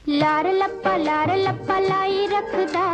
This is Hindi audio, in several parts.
लार लप्पा लाई रखदा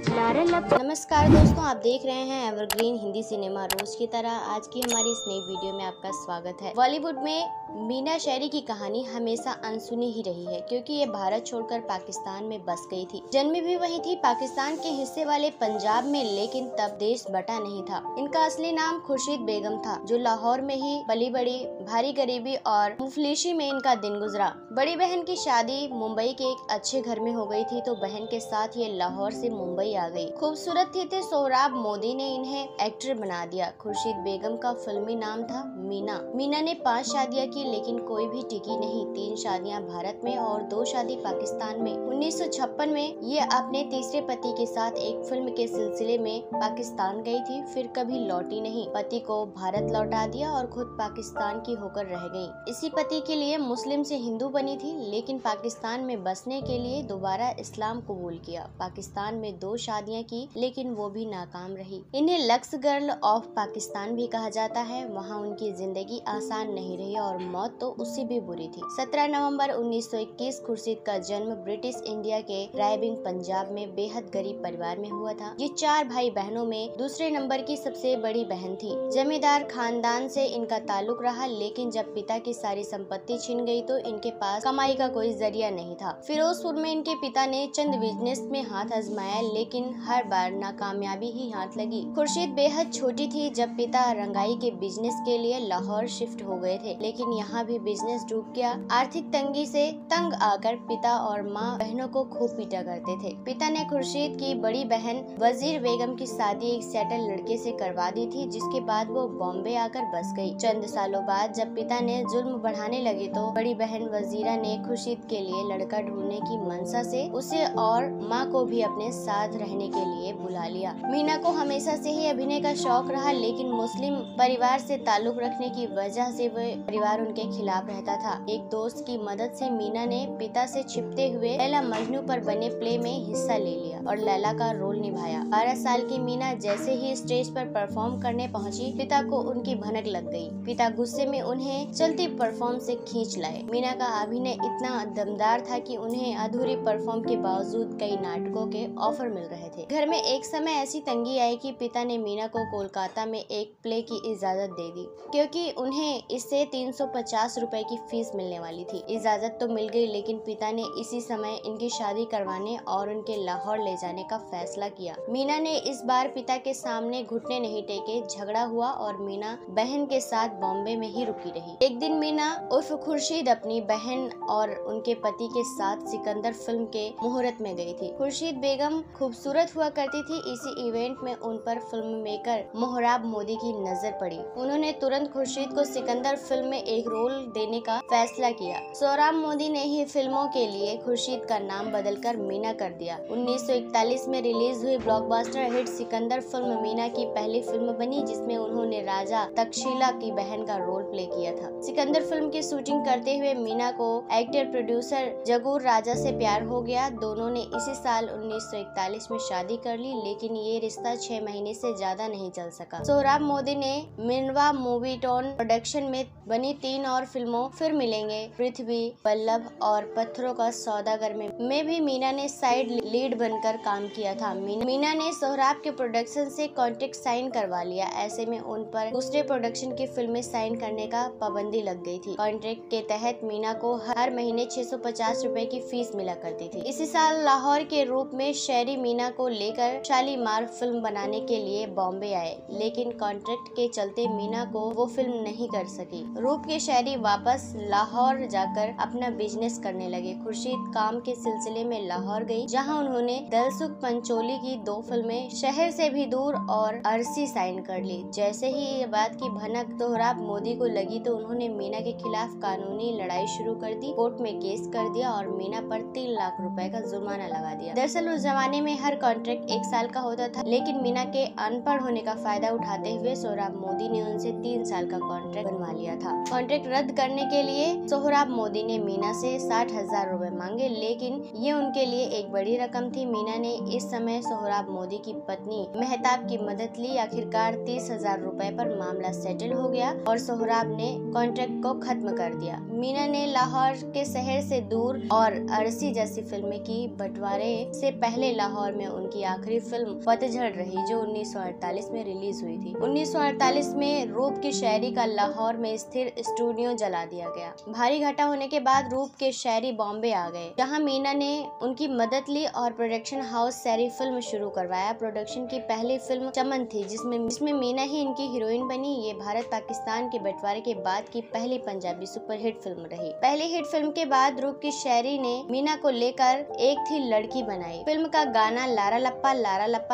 लार लप्पा। नमस्कार दोस्तों, आप देख रहे हैं एवरग्रीन हिंदी सिनेमा। रोज की तरह आज की हमारी इस नई वीडियो में आपका स्वागत है। बॉलीवुड में मीना शेरी की कहानी हमेशा अनसुनी ही रही है, क्योंकि ये भारत छोड़कर पाकिस्तान में बस गई थी। जन्मी भी वही थी, पाकिस्तान के हिस्से वाले पंजाब में, लेकिन तब देश बटा नहीं था। इनका असली नाम खुर्शीद बेगम था, जो लाहौर में ही पली बड़ी। भारी गरीबी और मुफलिसी में इनका दिन गुजरा। बड़ी बहन की शादी मुंबई के एक अच्छे घर में हो गई थी, तो बहन के साथ ये लाहौर से मुंबई आ गई। खूबसूरत थी सोहराब मोदी ने इन्हें एक्टर बना दिया। खुर्शीद बेगम का फिल्मी नाम था मीना। मीना ने 5 शादियां की, लेकिन कोई भी टिकी नहीं। 3 शादियां भारत में और 2 शादी पाकिस्तान में। 1956 में ये अपने तीसरे पति के साथ एक फिल्म के सिलसिले में पाकिस्तान गई थी, फिर कभी लौटी नहीं। पति को भारत लौटा दिया और खुद पाकिस्तान की होकर रह गई। इसी पति के लिए मुस्लिम से हिंदू बनी थी, लेकिन पाकिस्तान में बसने के लिए दोबारा इस्लाम कबूल किया। पाकिस्तान में 2 शादियां की, लेकिन वो भी नाकाम रही। इन्हें लक्स गर्ल ऑफ पाकिस्तान भी कहा जाता है। वहाँ उनकी जिंदगी आसान नहीं रही और मौत तो उससे भी बुरी थी। 17 नवंबर 1921 खुर्शीद का जन्म ब्रिटिश इंडिया के रायबिंग पंजाब में बेहद गरीब परिवार में हुआ था। ये 4 भाई बहनों में दूसरे नंबर की सबसे बड़ी बहन थी। जमींदार खानदान से इनका ताल्लुक रहा, लेकिन जब पिता की सारी संपत्ति छिन गई तो इनके पास कमाई का कोई जरिया नहीं था। फिरोजपुर में इनके पिता ने चंद बिजनेस में हाथ आजमाया, लेकिन हर बार नाकामयाबी ही हाथ लगी। खुर्शीद बेहद छोटी थी जब पिता रंगाई के बिजनेस के लिए लाहौर शिफ्ट हो गए थे, लेकिन यहाँ भी बिजनेस डूब गया। आर्थिक तंगी से तंग आकर पिता और माँ बहनों को खूब पीटा करते थे। पिता ने खुर्शीद की बड़ी बहन वजीर बेगम की शादी एक सेटल लड़के से करवा दी थी, जिसके बाद वो बॉम्बे आकर बस गई। चंद सालों बाद जब पिता ने जुल्म बढ़ाने लगे तो बड़ी बहन वजीरा ने खुर्शीद के लिए लड़का ढूंढने की मनसा से उसे और माँ को भी अपने साथ रहने के लिए बुला लिया। मीना को हमेशा से ही अभिनय का शौक रहा, लेकिन मुस्लिम परिवार से ताल्लुक रखने की वजह से वह परिवार उनके खिलाफ रहता था। एक दोस्त की मदद से मीना ने पिता से छिपते हुए लैला मजनू पर बने प्ले में हिस्सा ले लिया और लैला का रोल निभाया। 12 साल की मीना जैसे ही स्टेज पर परफॉर्म करने पहुंची, पिता को उनकी भनक लग गई। पिता गुस्से में उन्हें चलती परफॉर्म से खींच लाए। मीना का अभिनय इतना दमदार था कि उन्हें अधूरी परफॉर्म के बावजूद कई नाटकों के ऑफर मिल रहे थे। घर में एक समय ऐसी तंगी आई कि पिता ने मीना को कोलकाता में एक प्ले की इजाजत दे दी, क्योंकि उन्हें इससे 350 रुपए की फीस मिलने वाली थी। इजाजत तो मिल गई, लेकिन पिता ने इसी समय इनकी शादी करवाने और उनके लाहौर ले जाने का फैसला किया। मीना ने इस बार पिता के सामने घुटने नहीं टेके। झगड़ा हुआ और मीना बहन के साथ बॉम्बे में ही रुकी रही। एक दिन मीना उर्फ खुर्शीद अपनी बहन और उनके पति के साथ सिकंदर फिल्म के मुहूर्त में गई थी। खुर्शीद बेगम खूबसूरत हुआ करती थी। इसी इवेंट में उन पर फिल्म मेकर सोहराब मोदी की नजर पड़ी। उन्होंने तुरंत खुर्शीद को सिकंदर फिल्म में एक रोल देने का फैसला किया। सोहराब मोदी ने ही फिल्मों के लिए खुर्शीद का नाम बदलकर मीना कर दिया। 1941 में रिलीज हुई blockbuster hit Sikandar film Meena की पहली फिल्म बनी, जिसमें उन्होंने राजा तक्षशिला की बहन का रोल प्ले किया था। सिकंदर फिल्म की शूटिंग करते हुए मीना को एक्टर प्रोड्यूसर जगूर राजा से प्यार हो गया। दोनों ने इसी साल 1941 में शादी कर ली, लेकिन ये रिश्ता 6 महीने से ज्यादा नहीं चल सका। सोहराब मोदी ने मिनवा मूवीटोन प्रोडक्शन में बनी 3 और फिल्मों फिर मिलेंगे, पृथ्वी, पल्लव और पत्थरों का सौदागर में भी मीना ने साइड लीड बनकर काम किया था। मीना ने सोहराब के प्रोडक्शन से कॉन्ट्रैक्ट साइन करवा लिया। ऐसे में उन पर दूसरे प्रोडक्शन की फिल्में साइन करने का पाबंदी लग गई थी। कॉन्ट्रैक्ट के तहत मीना को हर महीने 650 रुपए की फीस मिला करती थी। इसी साल लाहौर के रूप में शेरी मीना को लेकर शालीमार फिल्म बनाने के लिए बॉम्बे आए, लेकिन कॉन्ट्रैक्ट के चलते मीना को वो फिल्म नहीं कर सकी। रूप के शेरी वापस लाहौर जाकर अपना बिजनेस करने लगे। खुर्शीद काम के सिलसिले में लाहौर गई, जहां उन्होंने दलसुख पंचोली की 2 फिल्में, शहर से भी दूर और अरसी साइन कर ली। जैसे ही ये बात की भनक सोहराब मोदी को लगी तो उन्होंने मीना के खिलाफ कानूनी लड़ाई शुरू कर दी, कोर्ट में केस कर दिया और मीना पर 3 लाख रुपए का जुर्माना लगा दिया। दरअसल उस जमाने में हर कॉन्ट्रैक्ट 1 साल का होता था, लेकिन मीना के अनपढ़ होने का फायदा उठाते हुए सोहराब मोदी ने उनसे 3 साल का कॉन्ट्रैक्ट बनवा लिया था। कॉन्ट्रैक्ट रद्द करने के लिए सोहराब मोदी ने मीना से 60,000 रुपए मांगे, लेकिन ये उनके लिए एक बड़ी रकम थी। मीना ने इस समय सोहराब मोदी की पत्नी मेहताब की मदद ली। आखिरकार 30,000 रुपए पर मामला सेटल हो गया और सोहराब ने कॉन्ट्रैक्ट को खत्म कर दिया। मीना ने लाहौर के शहर से दूर और और अरसी जैसी फिल्में की। बंटवारे से पहले लाहौर में उनकी आखिरी फिल्म पतझड़ रही, जो 1948 में रिलीज हुई थी। 1948 में रूप की शायरी का लाहौर में स्थिर स्टूडियो जला दिया गया। भारी घाटा होने के बाद रूप के शायरी बॉम्बे आ गए, जहां मीना ने उनकी मदद ली और प्रोडक्शन हाउस सैरी फिल्म शुरू करवाया। प्रोडक्शन की पहली फिल्म चमन थी, जिसमें मीना ही इनकी हीरोइन बनी। ये भारत पाकिस्तान के बंटवारे के बाद की पहली पंजाबी सुपरहिट फिल्म रही। पहली हिट फिल्म के बाद रूप की शायरी ने मीना को लेकर एक थी लड़की बनाई। फिल्म का गाना लारा लप्पा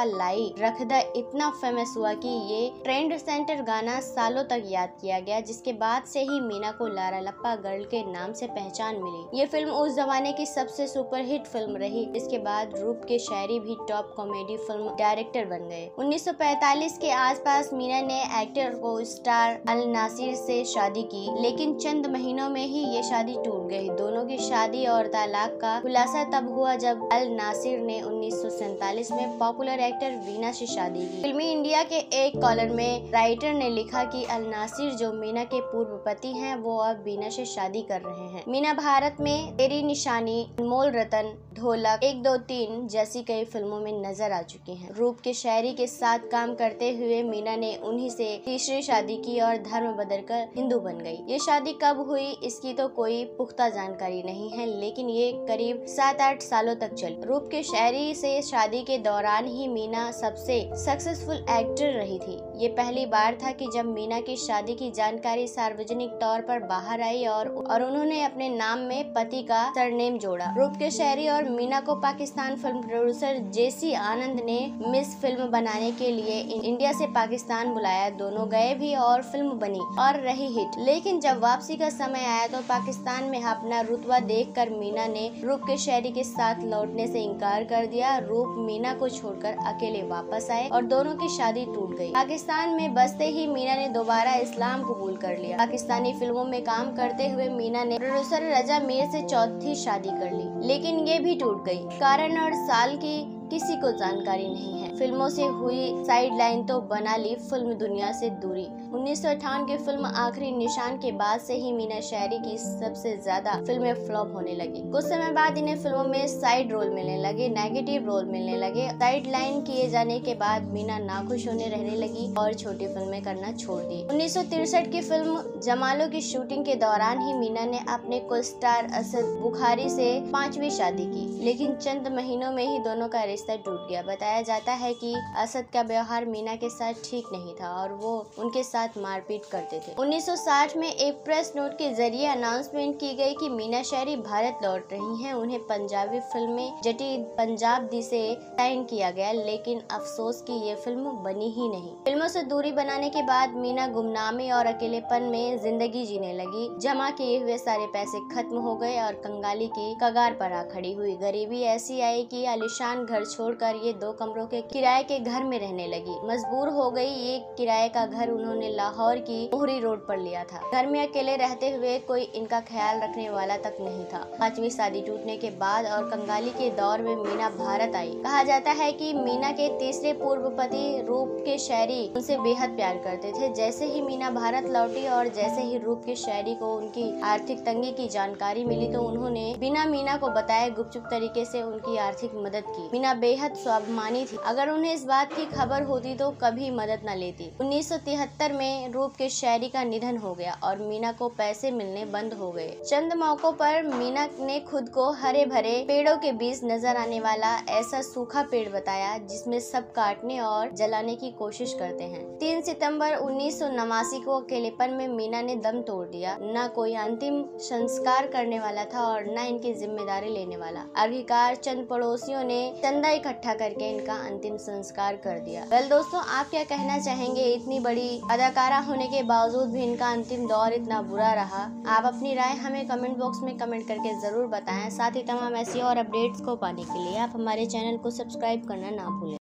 लाई रखदा इतना फेमस हुआ कि ये ट्रेंड सेंटर गाना सालों तक याद किया गया, जिसके बाद से ही मीना को लारा लप्पा गर्ल के नाम से पहचान मिली। ये फिल्म उस जमाने की सबसे सुपरहिट फिल्म रही। इसके बाद रूप के शायरी भी टॉप कॉमेडी फिल्म डायरेक्टर बन गए। 1945 के आसपास मीना ने एक्टर को स्टार अल नासिर से शादी की, लेकिन चंद महीनों में ही ये शादी टूट गई। दोनों की शादी और तलाक का खुलासा तब हुआ जब अल नासिर ने 1947 में पॉपुलर एक्टर वीना से शादी की। फिल्मी इंडिया के एक कॉलम में राइटर ने लिखा कि अल नासिर जो मीना के पूर्व पति हैं, वो अब वीना से शादी कर रहे हैं। मीना भारत में तेरी निशानी, अनमोल रतन, ढोलक, 1 2 3 जैसी कई फिल्मों में नजर आ चुकी हैं। रूप के शायरी के साथ काम करते हुए मीना ने उन्हीं से तीसरी शादी की और धर्म बदलकर हिंदू बन गई। ये शादी कब हुई इसकी तो कोई पुख्ता जानकारी नहीं है, लेकिन ये करीब 7-8 सालों तक चली। रूप के शायरी से शादी के दौरान ही मीना सबसे सक्सेसफुल एक्टर रही थी। ये पहली बार था कि जब मीना की शादी की जानकारी सार्वजनिक तौर पर बाहर आई और उन्होंने अपने नाम में पति का सरनेम जोड़ा। रूप के शायरी और मीना को पाकिस्तान फिल्म प्रोड्यूसर जेसी आनंद ने मिस फिल्म बनाने के लिए इंडिया से पाकिस्तान बुलाया। दोनों गए भी और फिल्म बनी और रही हिट। लेकिन जब वापसी का समय आया तो पाकिस्तान में अपना रुतबा देखकर मीना ने रूप के शायरी के साथ लौटने से इनकार कर दिया। रूप मीना को छोड़कर अकेले वापस आए और दोनों की शादी टूट गई। पाकिस्तान में बसते ही मीना ने दोबारा इस्लाम कबूल कर लिया। पाकिस्तानी फिल्मों में काम करते हुए मीना ने प्रोड्यूसर रजा मीर से चौथी शादी कर ली, लेकिन ये भी टूट गई। कारण और साल की किसी को जानकारी नहीं है। फिल्मों से हुई साइडलाइन तो बना ली फिल्म दुनिया से दूरी। 1958 की फिल्म आखिरी निशान के बाद से ही मीना शायरी की सबसे ज्यादा फिल्में फ्लॉप होने लगी। कुछ समय बाद इन्हें फिल्मों में साइड रोल मिलने लगे, नेगेटिव रोल मिलने लगे। साइडलाइन किए जाने के बाद मीना नाखुश होने रहने लगी और छोटी फिल्में करना छोड़ दी। 1963 की फिल्म जमालो की शूटिंग के दौरान ही मीना ने अपने को स्टार असद बुखारी से 5वीं शादी की, लेकिन चंद महीनों में ही दोनों का रिश्ता टूट गया। बताया जाता है कि असद का व्यवहार मीना के साथ ठीक नहीं था और वो उनके साथ मारपीट करते थे। 1960 में एक प्रेस नोट के जरिए अनाउंसमेंट की गई कि मीना शायरी भारत लौट रही हैं। उन्हें पंजाबी फिल्म जटी पंजाब दी से साइन किया गया, लेकिन अफसोस कि ये फिल्म बनी ही नहीं। फिल्मों से दूरी बनाने के बाद मीना गुमनामी और अकेलेपन में जिंदगी जीने लगी। जमा किए हुए सारे पैसे खत्म हो गए और कंगाली की कगार पर आ खड़ी हुई। गरीबी ऐसी आई कि आलीशान घर छोड़कर ये 2 कमरों के किराए के घर में रहने लगी। मजबूर हो गई। ये किराए का घर उन्होंने लाहौर की मोहरी रोड पर लिया था। घर में अकेले रहते हुए कोई इनका ख्याल रखने वाला तक नहीं था। 5वीं शादी टूटने के बाद और कंगाली के दौर में मीना भारत आई। कहा जाता है कि मीना के तीसरे पूर्व पति रूप के शायरी उनसे बेहद प्यार करते थे। जैसे ही मीना भारत लौटी और जैसे ही रूप के शायरी को उनकी आर्थिक तंगी की जानकारी मिली तो उन्होंने बिना मीना को बताए गुपचुप तरीके से उनकी आर्थिक मदद की। मीना बेहद स्वाभिमानी थी। अगर उन्हें इस बात की खबर होती तो कभी मदद न लेती। 1973 में रूप के शायरी का निधन हो गया और मीना को पैसे मिलने बंद हो गए। चंद मौकों पर मीना ने खुद को हरे भरे पेड़ों के बीच नजर आने वाला ऐसा सूखा पेड़ बताया जिसमें सब काटने और जलाने की कोशिश करते हैं। 3 सितंबर 1989 को अकेलेपन में मीना ने दम तोड़ दिया। न कोई अंतिम संस्कार करने वाला था और न इनकी जिम्मेदारी लेने वाला। आखिरकार चंद पड़ोसियों ने चंदा इकट्ठा करके इनका अंतिम संस्कार कर दिया। वेल दोस्तों, आप क्या कहना चाहेंगे? इतनी बड़ी अदाकारा होने के बावजूद भी इनका अंतिम दौर इतना बुरा रहा। आप अपनी राय हमें कमेंट बॉक्स में कमेंट करके जरूर बताएं। साथ ही तमाम ऐसी और अपडेट्स को पाने के लिए आप हमारे चैनल को सब्सक्राइब करना ना भूलें।